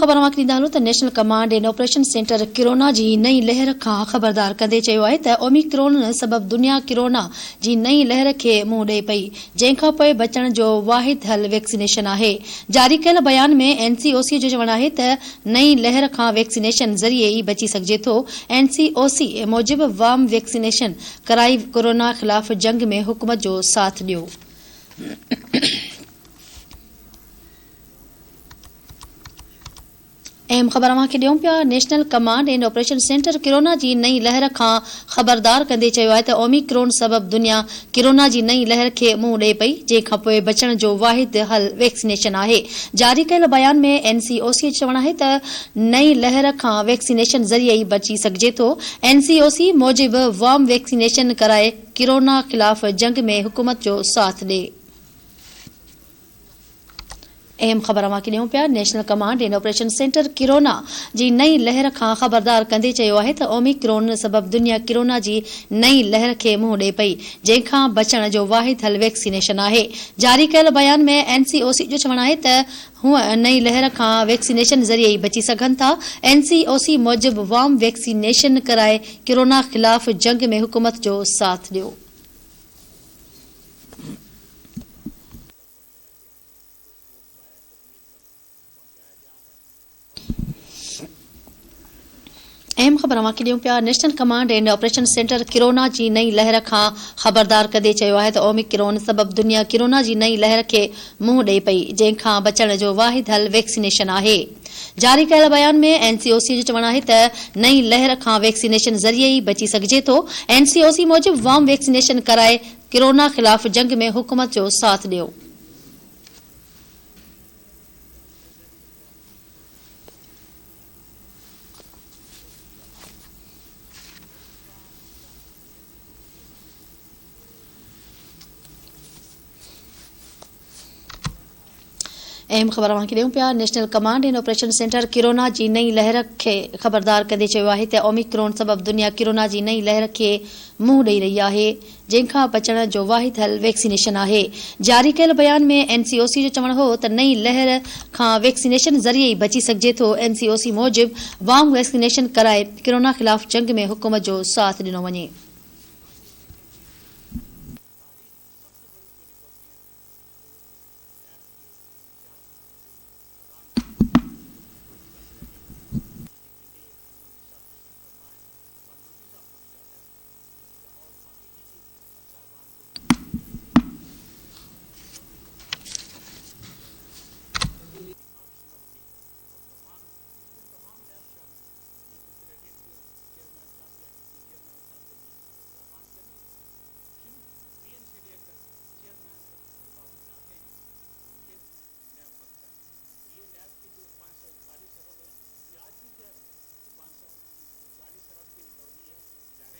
ख़बर मां ॾींदा हलूं त national command and operation centre corona जी नई लहर खां ख़बरदार कंदे चयो आहे त ओमिक्रॉन सबब दुनिया किरोना जी नई लहर खे मुंहुं ॾिए पई, जंहिंखां पोइ बचण जो वाहिद हल वैक्सीनेशन आहे। जारी कयल बयान में एनसीओसी जो चवणु आहे त नई लहर खां वैक्सीनेशन ज़रिए ई बची सघिजे थो। एनसीओसी मूजिबि वार्म वैक्सीनेशन कराई कोरोना ख़िलाफ़ जंग में हुकूमत जो साथ ॾियो। अहम ख़बर मां ॾियूं पिया। National command and operation centre corona जी नई लहर खां ख़बरदार कंदे चयो आहे त ओमिक्रॉन सबब दुनिया किरोना जी नई लहर खे मुंहुं ॾिए पई, जंहिंखां पोइ बचण जो वाहिद हल वैक्सीनेशन आहे। जारी कयल बयान में एनसीओसी जो चवणु आहे त नई लहर खां वैक्सीनेशन ज़रिए ई बची सघिजे थो। एनसीओसी मूजिबि वार्म वैक्सीनेशन कराए किरोना ख़िलाफ़ जंग में हुकूमत जो साथ ॾिए। अहम ख़बर मां ॾियूं पिया। National command and operation centre corona जी नई लहर खां ख़बरदार कंदे चयो आहे त ओमिक्रॉन सबब दुनिया किरोना जी नई लहर खे मुंहुं ॾिए पई, जंहिंखां बचण जो वाहिद हल वैक्सीनेशन आहे। जारी कयल बयान में एनसीओसी जो चवणु आहे त हूअ नई लहर खां वैक्सीनेशन ज़रिए ई बची सघनि था। एनसीओसी मूजिबि वार्म वैक्सीनेशन कराए किरोना ख़िलाफ़ जंग में हुकूमत जो साथ ॾियो। अहम ख़बर मां ॾियूं पिया। National command and operation centre corona जी नई लहर खां ख़बरदार कंदे चयो आहे त ओमिक्रॉन सबब दुनिया किरोना जी नई लहर खे मुंहुं ॾिए पई, जंहिंखां बचण जो वाहिद हल वैक्सीनेशन आहे। जारी कयल बयान में एनसीओसी जो चवणु आहे त नई लहर खां वैक्सीनेशन ज़रिए ई बची सघिजे थो। एनसीओसी मूजिबि वार्म वैक्सीनेशन कराए किरोना ख़िलाफ़ जंग में हुकूमत जो साथ ॾियो। अहम ख़बर मां ॾियूं पिया। National command and operation centre corona जी नई लहर खे ख़बरदार कंदे चयो आहे त ओमिक्रॉन सबब दुनिया किरोना जी नई लहर खे मुंहुं ॾेई रही आहे, जंहिंखां बचण जो वाहिद हल वैक्सीनेशन आहे। जारी कयल बयान में एनसीओसी जो चवणु हो त नई लहर खां वैक्सीनेशन ज़रिए ई बची सघिजे थो। एनसीओसी मूजिबि वार्म वैक्सीनेशन कराए किरोना ख़िलाफ़ जंग में हुकूमत जो साथ ॾिनो वञे।